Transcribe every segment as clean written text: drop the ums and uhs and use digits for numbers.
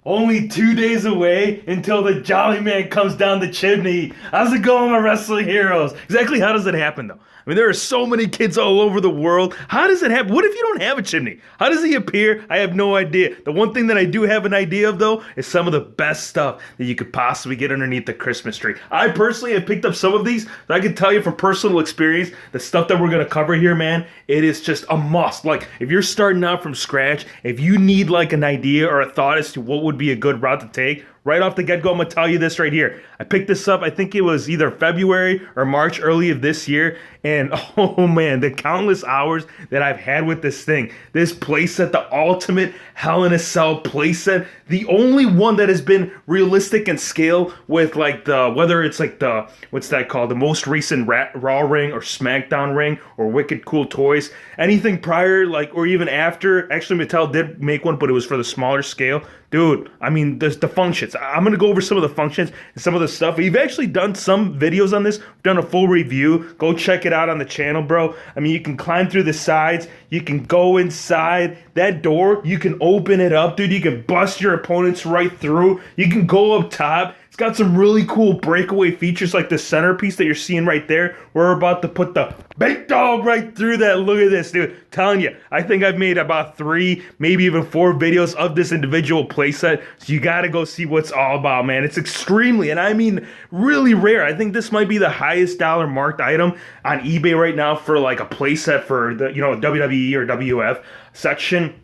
Only 2 days away until the Jolly Man comes down the chimney. How's it going, my wrestling heroes? Exactly how does it happen, though? I mean, there are so many kids all over the world. How does it happen? What if you don't have a chimney? How does he appear? I have no idea. The one thing that I do have an idea of, though, is some of the best stuff that you could possibly get underneath the Christmas tree. I personally have picked up some of these. So I can tell you from personal experience, the stuff that we're going to cover here, man, it is just a must. Like, if you're starting out from scratch, if you need like an idea or a thought as to what would be a good route to take, right off the get-go, I'm going to tell you this right here. I picked this up, I think it was either February or March early of this year, and oh man, the countless hours that I've had with this thing. This playset, the ultimate Hell in a Cell playset, the only one that has been realistic in scale with like the, whether it's like the, what's that called, the most recent Raw ring or SmackDown ring or Wicked Cool Toys. Anything prior, like, or even after, actually Mattel did make one, but it was for the smaller scale. Dude, I mean, there's the functions. I'm going to go over some of the functions and some of the stuff. We've actually done some videos on this. We've done a full review. Go check it out on the channel, bro. I mean, you can climb through the sides. You can go inside. That door, you can open it up, dude. You can bust your opponents right through. You can go up top. It's got some really cool breakaway features like the centerpiece that you're seeing right there. We're about to put the big dog right through that. Look at this, dude. I'm telling you, I think I've made about 3, maybe even 4 videos of this individual playset. So you got to go see what's all about, man. It's extremely, and I mean really rare. I think this might be the highest dollar marked item on eBay right now for like a playset for the, you know, WWE or WF section.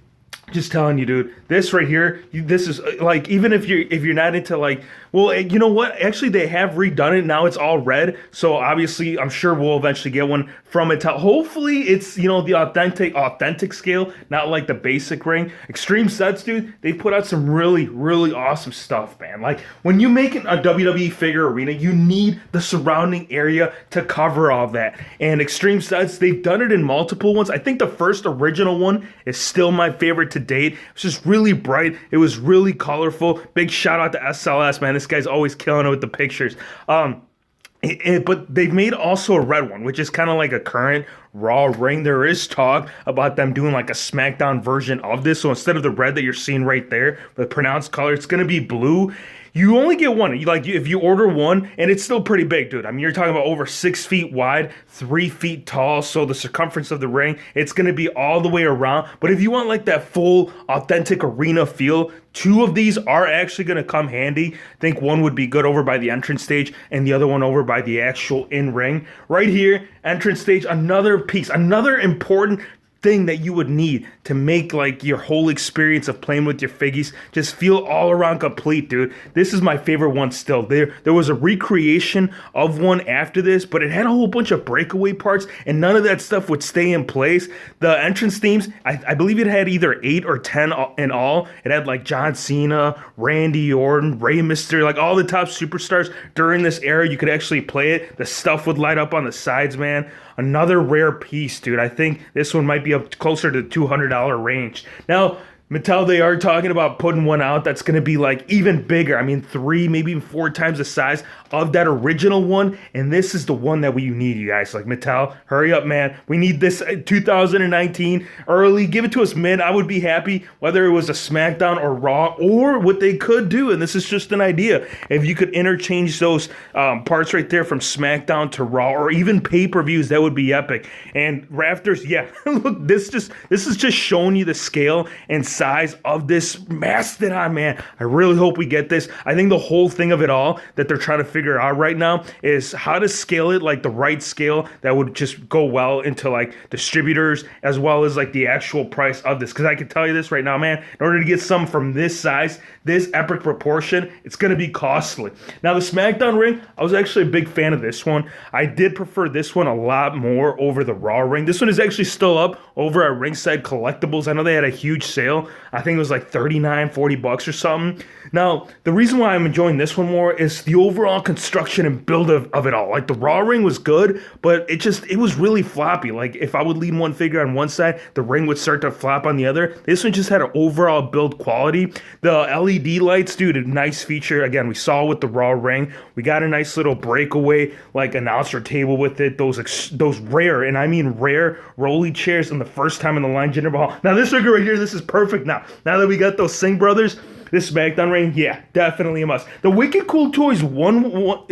Just telling you, dude, this right here, this is like, even if you're not into like, well, you know what? Actually, they have redone it. Now it's all red. So obviously, I'm sure we'll eventually get one from it. Hopefully, it's, you know, the authentic scale, not like the basic ring. Extreme Sets, dude, they put out some really, really awesome stuff, man. Like, when you make a WWE figure arena, you need the surrounding area to cover all that. And Extreme Sets, they've done it in multiple ones. I think the first original one is still my favorite to date. It's just really bright. It was really colorful. Big shout out to SLS, man. This guy's always killing it with the pictures. But they've made also a red one, which is kind of like a current Raw ring. There is talk about them doing like a SmackDown version of this. So instead of the red that you're seeing right there, the pronounced color, it's going to be blue. You only get one. If you order one, and it's still pretty big, dude. I mean, you're talking about over 6 feet wide, 3 feet tall. So the circumference of the ring, it's going to be all the way around. But if you want like that full authentic arena feel, 2 of these are actually going to come handy. I think one would be good over by the entrance stage and the other one over by the actual in-ring. Right here, entrance stage, another piece, another important thing that you would need to make like your whole experience of playing with your figgies just feel all around complete, dude. This is my favorite one still. There was a recreation of one after this, but it had a whole bunch of breakaway parts and none of that stuff would stay in place. The entrance themes, I believe it had either 8 or 10 in all. It had like John Cena, Randy Orton, Rey Mysterio, like all the top superstars during this era. You could actually play it. The stuff would light up on the sides, man. Another rare piece, dude. I think this one might be up closer to $200 range. Now, Mattel, they are talking about putting one out that's going to be like even bigger. I mean, 3, maybe even 4 times the size of that original one. And this is the one that we need, you guys. Like, Mattel, hurry up, man. We need this 2019 early. Give it to us mid. I would be happy whether it was a SmackDown or Raw, or what they could do. And this is just an idea. If you could interchange those parts right there from SmackDown to Raw, or even pay-per-views, that would be epic. And Rafters, yeah, look, this is just showing you the scale and size of this mastodon, man. I really hope we get this. I think the whole thing of it all that they're trying to figure out right now is how to scale it, like the right scale that would just go well into like distributors, as well as like the actual price of this. Because I can tell you this right now, man, in order to get some from this size, this epic proportion, it's going to be costly. Now, the SmackDown ring, I was actually a big fan of this one. I did prefer this one a lot more over the Raw ring. This one is actually still up over at Ringside Collectibles. I know they had a huge sale. I think it was like $39-$40 or something. Now, the reason why I'm enjoying this one more is the overall construction and build of it all. Like, the Raw ring was good, but it was really floppy. Like, if I would lean one figure on one side, the ring would start to flop on the other. This one just had an overall build quality. The LED lights, dude, a nice feature. Again, we saw with the Raw ring. We got a nice little breakaway, like, announcer table with it. Those rare, and I mean rare, rolly chairs in the first time in the line Jinder Mahal. Now, this figure right here, this is perfect now. Now that we got those Singh brothers, This SmackDown reign, yeah, definitely a must. The Wicked Cool Toys look,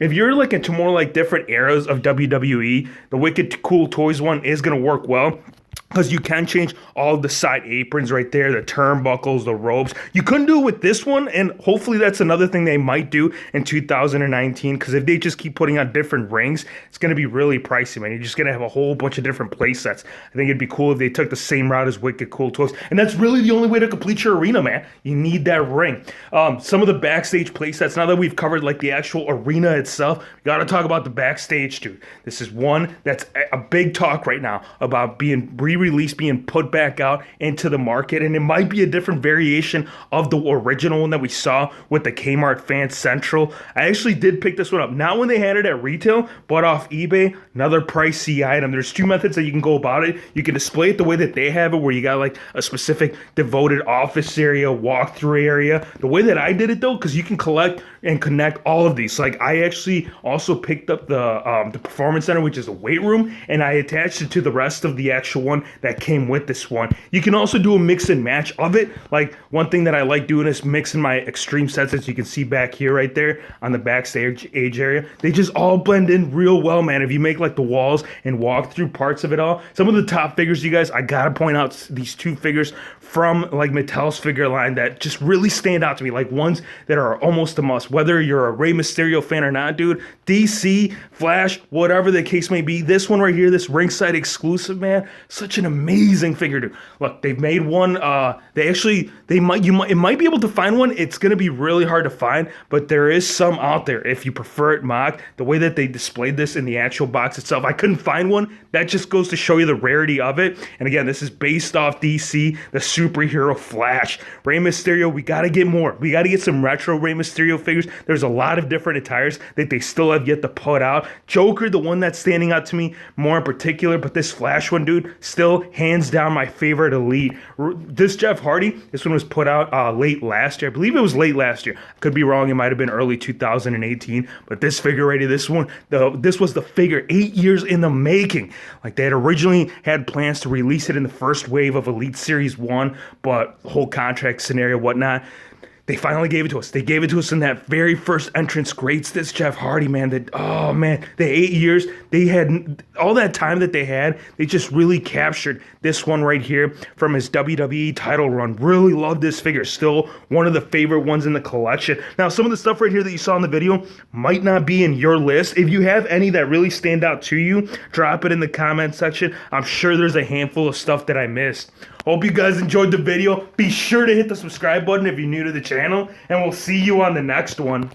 if you're like into more like different eras of WWE, the Wicked Cool Toys one is gonna work well. Because you can change all of the side aprons right there, the turnbuckles, the ropes. You couldn't do it with this one, and hopefully that's another thing they might do in 2019. Because if they just keep putting on different rings, it's going to be really pricey, man. You're just going to have a whole bunch of different play sets. I think it'd be cool if they took the same route as Wicked Cool Toys. And that's really the only way to complete your arena, man. You need that ring. Some of the backstage play sets, now that we've covered like the actual arena itself, we got to talk about the backstage, dude. This is one that's a big talk right now about being re-released, being put back out into the market, and it might be a different variation of the original one that we saw with the Kmart Fan Central. I actually did pick this one up, not when they had it at retail, but off eBay. Another pricey item. There's two methods that you can go about it. You can display it the way that they have it, where you got like a specific devoted office area, walkthrough area. The way that I did it though, because you can collect and connect all of these. Like I actually also picked up the Performance Center, which is a weight room, and I attached it to the rest of the actual one that came with this one. You can also do a mix and match of it. Like one thing that I like doing is mixing my extreme sets, as you can see back here right there on the backstage area. They just all blend in real well, man. If you make like the walls and walk through parts of it all. Some of the top figures, you guys, I gotta point out these two figures from like Mattel's figure line that just really stand out to me, like ones that are almost a must. Whether you're a Rey Mysterio fan or not, dude, DC, Flash, whatever the case may be, this one right here, this ringside exclusive, man, such an amazing figure, dude. Look, they've made one. It might be able to find one. It's gonna be really hard to find, but there is some out there if you prefer it mocked. The way that they displayed this in the actual box itself, I couldn't find one. That just goes to show you the rarity of it. And again, this is based off DC, the superhero Flash. Rey Mysterio, we gotta get more. We gotta get some retro Rey Mysterio figures. There's a lot of different attires that they still have yet to put out. Joker, the one that's standing out to me more in particular, but this Flash one, dude, still hands down my favorite elite. This Jeff Hardy, this one was put out late last year. I believe it was late last year. I could be wrong. It might have been early 2018. But this figure right here, this one, this was the figure 8 years in the making. Like they had originally had plans to release it in the first wave of Elite Series 1, but the whole contract scenario, whatnot. They finally gave it to us. They gave it to us in that very first entrance. Greats, this Jeff Hardy, man. Oh, man. The 8 years, they had all that time that they had. They just really captured this one right here from his WWE title run. Really love this figure. Still one of the favorite ones in the collection. Now, some of the stuff right here that you saw in the video might not be in your list. If you have any that really stand out to you, drop it in the comment section. I'm sure there's a handful of stuff that I missed. Hope you guys enjoyed the video. Be sure to hit the subscribe button if you're new to the channel, and we'll see you on the next one.